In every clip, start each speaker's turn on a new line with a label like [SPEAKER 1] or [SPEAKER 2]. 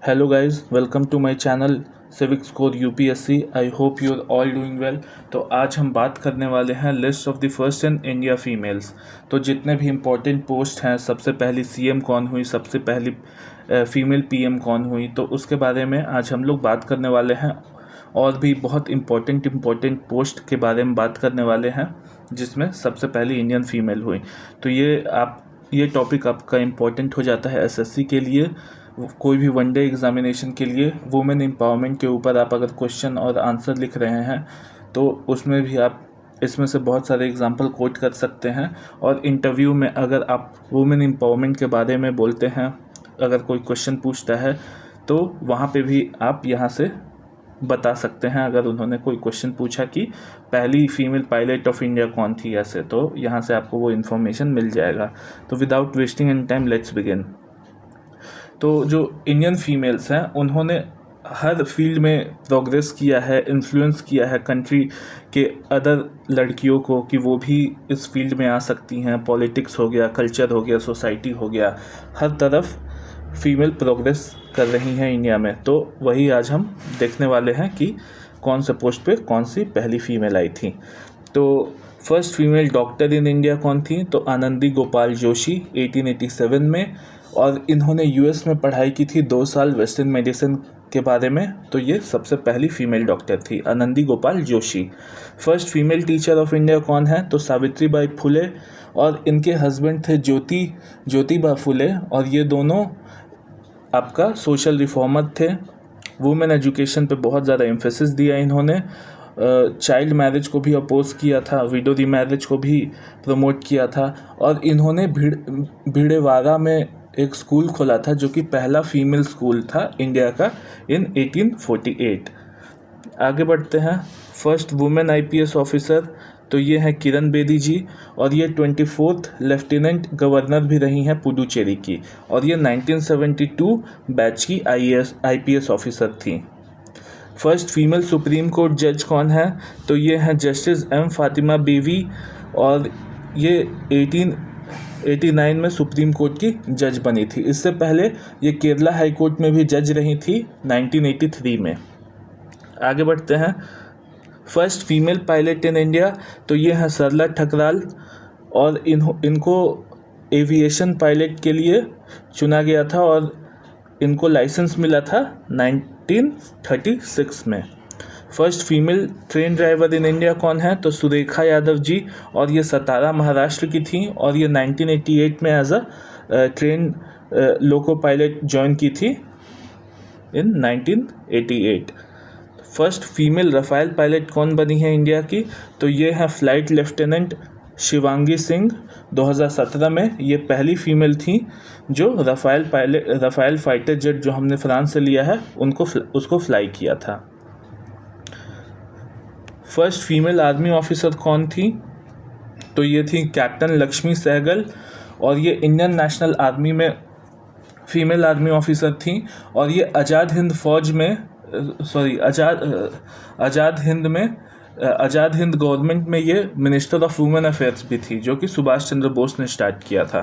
[SPEAKER 1] Hello guys, welcome to my channel Civic Score UPSC. I hope you are all doing well. तो आज हम बात करने वाले हैं list of the first in India females. तो जितने भी इम्पोर्टेंट पोस्ट हैं, सबसे पहली सीएम कौन हुई, सबसे पहली फीमेल पीएम कौन हुई, तो उसके बारे में आज हम लोग बात करने वाले हैं। और भी बहुत इम्पोर्टेंट पोस्ट के बारे में बात करने वाले हैं, जिसमें सबसे पहली इंडियन फीमेल हुई। तो ये टॉपिक आपका इम्पोर्टेंट हो जाता है एसएससी के लिए, कोई भी वनडे एग्जामिनेशन के लिए। वुमेन एम्पावरमेंट के ऊपर आप अगर क्वेश्चन और आंसर लिख रहे हैं तो उसमें भी आप इसमें से बहुत सारे एग्जांपल कोट कर सकते हैं। और इंटरव्यू में अगर आप वुमेन एम्पावरमेंट के बारे में बोलते हैं, अगर कोई क्वेश्चन पूछता है तो वहाँ पे भी आप यहाँ से बता सकते हैं। अगर उन्होंने कोई क्वेश्चन पूछा कि पहली फीमेल पायलट ऑफ इंडिया कौन थी ऐसे, तो यहाँ से आपको वो इन्फॉर्मेशन मिल जाएगा। तो without wasting any time let's begin. तो जो इंडियन फीमेल्स हैं, उन्होंने हर फील्ड में प्रोग्रेस किया है, इन्फ्लुएंस किया है कंट्री के अदर लड़कियों को कि वो भी इस फील्ड में आ सकती हैं। पॉलिटिक्स हो गया, कल्चर हो गया, सोसाइटी हो गया, हर तरफ फीमेल प्रोग्रेस कर रही हैं इंडिया में। तो वही आज हम देखने वाले हैं कि कौन से पोस्ट पे कौन सी पहली फीमेल आई थी। तो first female doctor in India कौन थी? तो आनंदी गोपाल जोशी 1887 में, और इन्होंने यूएस में पढ़ाई की थी 2 साल वेस्टर्न मेडिसिन के बारे में। तो ये सबसे पहली फीमेल डॉक्टर थी, Anandi Gopal Joshi. First female teacher of India कौन है? तो सावित्रीबाई फुले, और इनके हस्बैंड थे ज्योतिबा फुले, और ये दोनों आपका सोशल रिफॉर्मर थे। वुमेन एजुकेशन पे बहुत ज़्यादा एम्फेसिस दिया इन्होंने। चाइल्ड मैरिज को भी अपोज किया था, विडो री मैरिज को भी प्रमोट किया था, और इन्होंने भिड़ेवाड़ा में एक स्कूल खोला था जो कि पहला फीमेल स्कूल था इंडिया का इन 1848। आगे बढ़ते हैं। फर्स्ट वुमेन आईपीएस ऑफिसर, तो ये है किरण बेदी जी, और ये 24th लेफ्टिनेंट गवर्नर भी रही हैं पुडुचेरी की, और ये 1972 बैच की आईपीएस ऑफिसर थी। फर्स्ट फीमेल सुप्रीम कोर्ट जज कौन है? तो ये है जस्टिस एम फातिमा बीवी, और ये 1889 में सुप्रीम कोर्ट की जज बनी थी। इससे पहले ये केरला हाई कोर्ट में भी जज रही थी 1983 में। आगे बढ़ते हैं। First female pilot in India, तो ये है सरला ठकराल, और इनको एविएशन पायलट के लिए चुना गया था, और इनको लाइसेंस मिला था 1936 में। First female train driver in India कौन है? तो सुरेखा यादव जी, और ये सतारा महाराष्ट्र की थी, और ये 1988 में as a train loco pilot join की थी in 1988। First female Rafale pilot कौन बनी है इंडिया की? तो ये है फ्लाइट लेफ्टिनेंट शिवांगी सिंह। 2017 में ये पहली फीमेल थी जो रफ़ाइल फाइटर जेट जो हमने फ्रांस से लिया है उसको फ्लाई किया था। फर्स्ट फीमेल आर्मी ऑफिसर कौन थी? तो ये थी कैप्टन लक्ष्मी सहगल, और ये इंडियन नेशनल आर्मी में फीमेल आर्मी ऑफिसर थी, और ये आज़ाद हिंद गवर्नमेंट में ये मिनिस्टर ऑफ वुमेन अफेयर्स भी थी, जो कि सुभाष चंद्र बोस ने स्टार्ट किया था।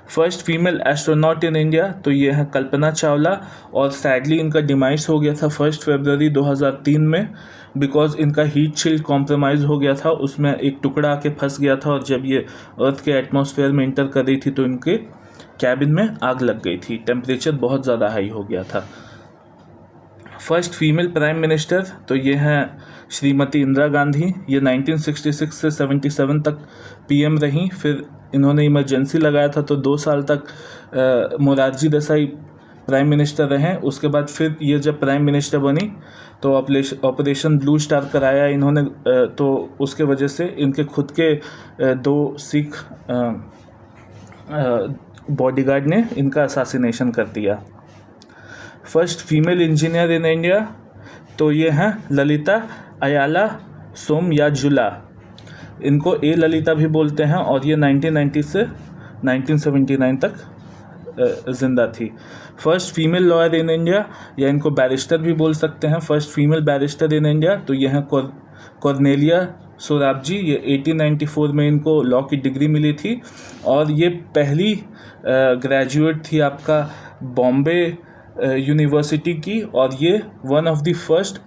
[SPEAKER 1] फर्स्ट फीमेल एस्ट्रोनॉट इन इंडिया, तो ये है कल्पना चावला, और सैडली इनका डिमाइस हो गया था 1 फरवरी 2003 में, बिकॉज इनका हीट शील्ड कॉम्प्रोमाइज़ हो गया था, उसमें एक टुकड़ा आके फंस गया था, और जब ये अर्थ के एटमॉस्फेयर में इंटर कर रही थी तो इनके कैबिन में आग लग गई थी, टेम्परेचर बहुत ज़्यादा हाई हो गया था। फर्स्ट फीमेल प्राइम मिनिस्टर, तो ये हैं श्रीमती इंदिरा गांधी, ये 1966 से 77 तक पीएम रहीं। फिर इन्होंने इमरजेंसी लगाया था तो 2 साल तक मोरारजी देसाई प्राइम मिनिस्टर रहे। उसके बाद फिर ये जब प्राइम मिनिस्टर बनी तो ऑपरेशन ब्लू स्टार कराया इन्होंने, तो उसके वजह से इनके खुद के 2 सिख बॉडीगार्ड ने इनका असैसिनेशन कर दिया। फर्स्ट फीमेल इंजीनियर इन इंडिया, तो ये हैं ललिता अयाला सोमयाजुला, इनको ए ललिता भी बोलते हैं, और ये 1990 से 1979 तक जिंदा थी। First female lawyer in India, या इनको बैरिस्टर भी बोल सकते हैं, फर्स्ट फीमेल बैरिस्टर इन इंडिया, तो ये हैं कॉर्नेलिया सोराब जी। ये 1894 में इनको लॉ की डिग्री मिली थी, और ये पहली ग्रेजुएट थी आपका बॉम्बे यूनिवर्सिटी की, और ये one of the first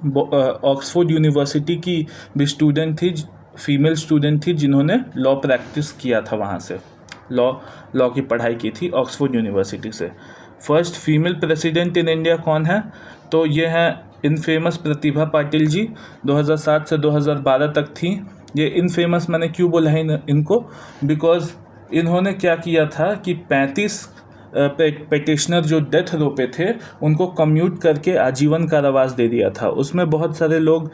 [SPEAKER 1] Oxford university की भी स्टूडेंट थी, फीमेल स्टूडेंट थी जिन्होंने लॉ प्रैक्टिस किया था, वहाँ से लॉ की पढ़ाई की थी ऑक्सफोर्ड यूनिवर्सिटी से। First female president in India कौन है? तो ये हैं इनफेमस प्रतिभा पाटिल जी, 2007 से 2012 तक थी। ये इनफेमस मैंने क्यों बोला है इनको, बिकॉज इन्होंने क्या किया था कि 35 पेटिशनर जो डेथ रो पे थे उनको कम्यूट करके आजीवन कारावास दे दिया था। उसमें बहुत सारे लोग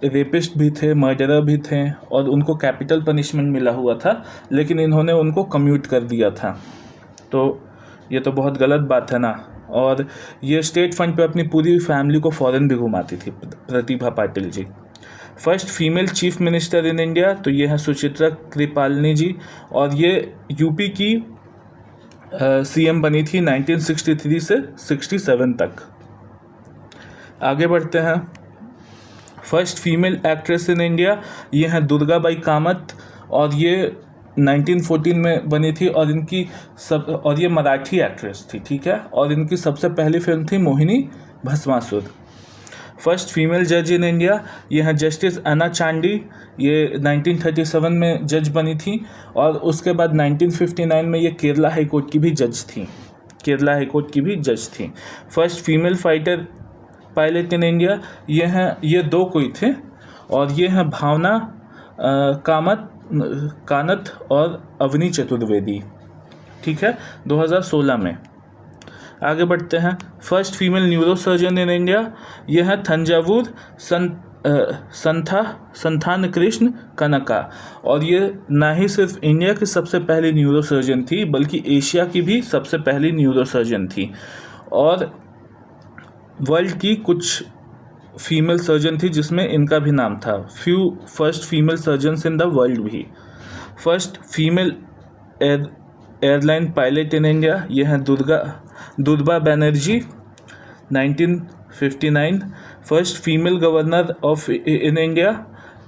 [SPEAKER 1] रेपिस्ट भी थे, मर्डरर भी थे, और उनको कैपिटल पनिशमेंट मिला हुआ था, लेकिन इन्होंने उनको कम्यूट कर दिया था। तो ये तो बहुत गलत बात है ना। और ये स्टेट फंड पे अपनी पूरी फैमिली को फॉरेन भी घुमाती थी Pratibha Patil ji. First female chief minister in India, तो ये है सुचित्रा कृपालनी जी, और ये यूपी की सीएम बनी थी 1963 से 67 तक। आगे बढ़ते हैं। First female actress in India, ये हैं दुर्गाबाई कामत, और ये 1914 में बनी थी, और ये मराठी एक्ट्रेस थी, ठीक है। और इनकी सबसे पहली फिल्म थी मोहिनी भस्मासुर। फर्स्ट फीमेल जज इन इंडिया, ये हैं जस्टिस अन्ना चांडी, ये 1937 में जज बनी थी, और उसके बाद 1959 में ये केरला हाई कोर्ट की भी जज थी। First female fighter pilot in India, ये दो कोई थे, और ये हैं भावना कानत और अवनी चतुर्वेदी, ठीक है, 2016 में। आगे बढ़ते हैं। फर्स्ट फीमेल न्यूरो सर्जन इन इंडिया, यह है थंजावुर संथान कृष्ण कनका, और ये ना ही सिर्फ इंडिया की सबसे पहली न्यूरो सर्जन थी बल्कि एशिया की भी सबसे पहली न्यूरो सर्जन थी, और वर्ल्ड की कुछ फीमेल सर्जन थी जिसमें इनका भी नाम था। First female surgeons in the world भी। First female airline pilot in India, यह है Durga Banerjee, 1959। First female governor of in India,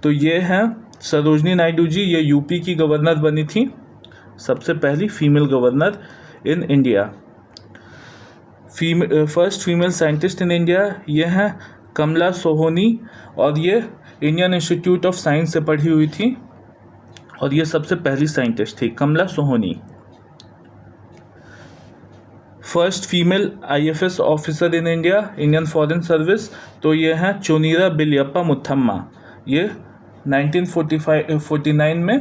[SPEAKER 1] तो ये हैं सरोजनी नायडू जी, ये यूपी की गवर्नर बनी थी, सबसे पहली female governor in India. First female scientist in India, ये हैं कमला सोहोनी, और ये इंडियन इंस्टीट्यूट ऑफ साइंस से पढ़ी हुई थी, और ये सबसे पहली साइंटिस्ट थी Kamala Sohoni. First female IFS officer in India, Indian foreign service, तो ये हैं चोनीरा बिलियप्पा मुथम्मा, ये 1949 में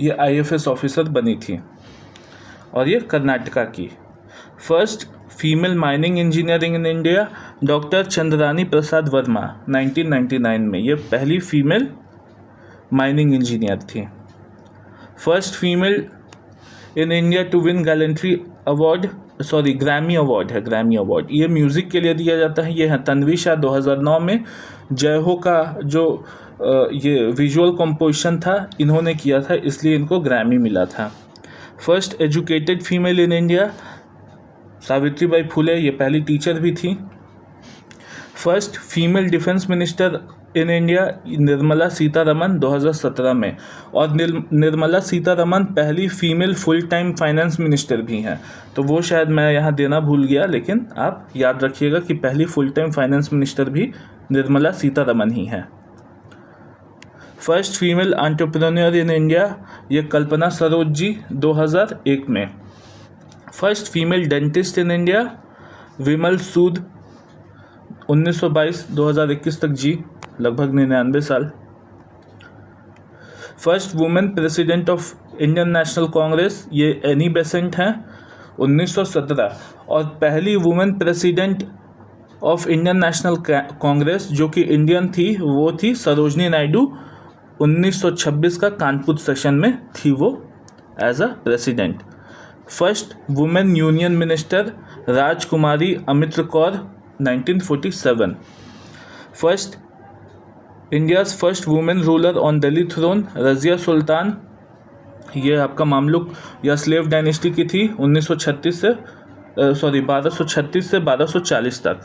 [SPEAKER 1] ये आईएफएस ऑफिसर बनी थी, और ये कर्नाटका की। First female mining engineering in India, doctor Chandrani Prasad Verma, 1999 में ये पहली फीमेल माइनिंग इंजीनियर थी। First female in India to win gallantry award, Grammy award है, ग्रैमी अवार्ड ये म्यूज़िक के लिए दिया जाता है। ये है तन्वी शाह, 2009 में। जय हो का जो ये विजुअल कंपोजिशन था इन्होंने किया था, इसलिए इनको ग्रैमी मिला था। First educated female in India, Savitribai Phule, ये पहली टीचर भी थी। First female defence minister in India, Nirmala Sitharaman, 2017 में, और निर्मला सीतारमन पहली female full time finance minister भी हैं, तो वो शायद मैं यहाँ देना भूल गया, लेकिन आप याद रखिएगा कि पहली फुल टाइम फाइनेंस मिनिस्टर भी निर्मला सीतारमन ही हैं। First female entrepreneur in India, ये कल्पना सरोज जी, 2001 में। First female dentist in India, Vimal Sood, 1922-2021 तक जी, लगभग 99 साल। First women president of Indian National Congress, ये एनी बेसेंट हैं, 1917। और पहली women president of Indian National Congress जो कि इंडियन थी वो थी सरोजनी नायडू, 1926 का कानपुर सेशन में थी वो as a president. First women union minister Rajkumari अमित्र Kaur, 1947। First India's first women ruler on Delhi throne Razia Sultan, ये आपका मामलुक या स्लेव डायनेस्टी की थी, 1236 से 1240 तक।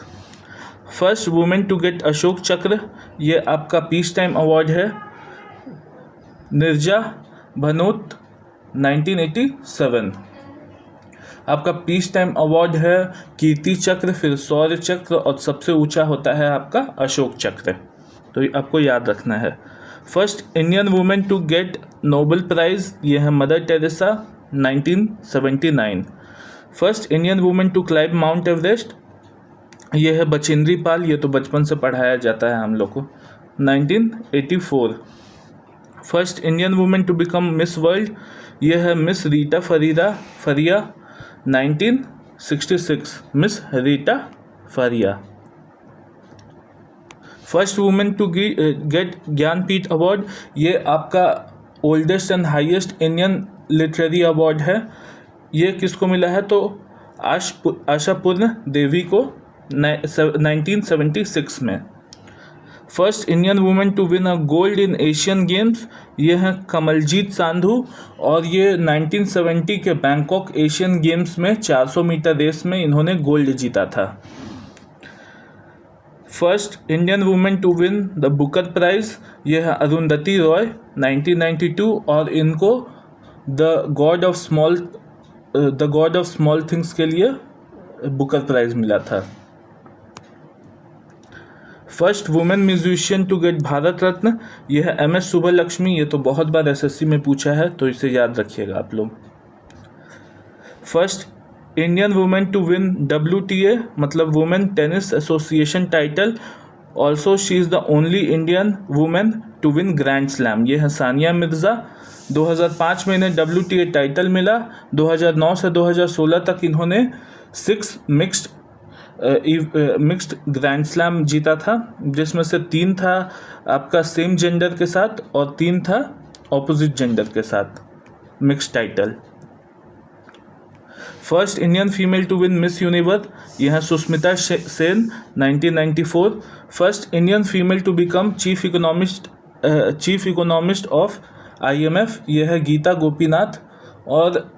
[SPEAKER 1] First women to get Ashok Chakra, ये आपका पीस टाइम अवार्ड है, निर्जा भनोत, 1987। आपका पीस टाइम अवार्ड है कीर्ति चक्र, फिर शौर्य चक्र और सबसे ऊंचा होता है आपका अशोक चक्र। तो ये आपको याद रखना है। First Indian women to get Nobel prize, ये है Mother Teresa 1979। First Indian women to climb Mount Everest, ये है बचेंद्री पाल, ये तो बचपन से पढ़ाया जाता है हम लोग को, 1984। First Indian women to become Miss World, ये है Miss Reita Faria 1966, Miss Reita Faria. First women to get Jnanpith award, ये आपका oldest and highest Indian literary award है। ये किसको मिला है? तो आशापूर्ण देवी को 1976 में। First Indian women to win a gold in Asian games, ये हैं कमलजीत सांधू, और ये 1970 के बैंकॉक एशियन गेम्स में 400 मीटर रेस में इन्होंने गोल्ड जीता था। First Indian women to win the Booker prize, ये है अरुंधति रॉय 1992, और इनको the God of Small Things के लिए बुकर प्राइज़ मिला था। First women musician to get Bharat Ratna, यह है MS सुब्बलक्ष्मी, ये तो बहुत बार SSC में पूछा है, तो इसे याद रखिएगा आप लोग। First Indian women to win WTA मतलब women tennis association title, also she is the only Indian women to win grand slam, ये है सानिया मिर्ज़ा। 2005 में इन्हें WTA टाइटल मिला। 2009 से 2016 तक इन्होंने 6 मिक्स्ड ग्रैंड स्लैम जीता था, जिसमें से 3 था आपका सेम जेंडर के साथ और 3 था ऑपोजिट जेंडर के साथ mixed title. First Indian female to win Miss Universe, यह है Sushmita Sen 1994। First Indian female to become chief economist of IMF, यह है गीता गोपीनाथ, और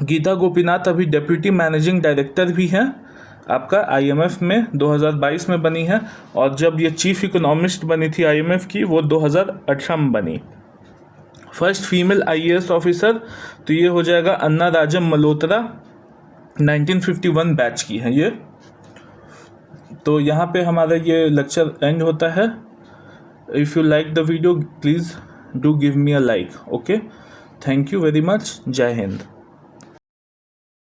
[SPEAKER 1] गीता गोपीनाथ अभी डेप्यूटी मैनेजिंग डायरेक्टर भी हैं आपका IMF में, 2022 में बनी है, और जब ये चीफ इकोनॉमिस्ट बनी थी IMF की वो 2018 में बनी। फर्स्ट फीमेल IAS ऑफिसर, तो ये हो जाएगा अन्ना राजम मल्होत्रा 1951 बैच की है ये। तो यहाँ पे हमारा ये लेक्चर एंड होता है। If you like the video please do give me a like. Okay, thank you very much. जय हिंद।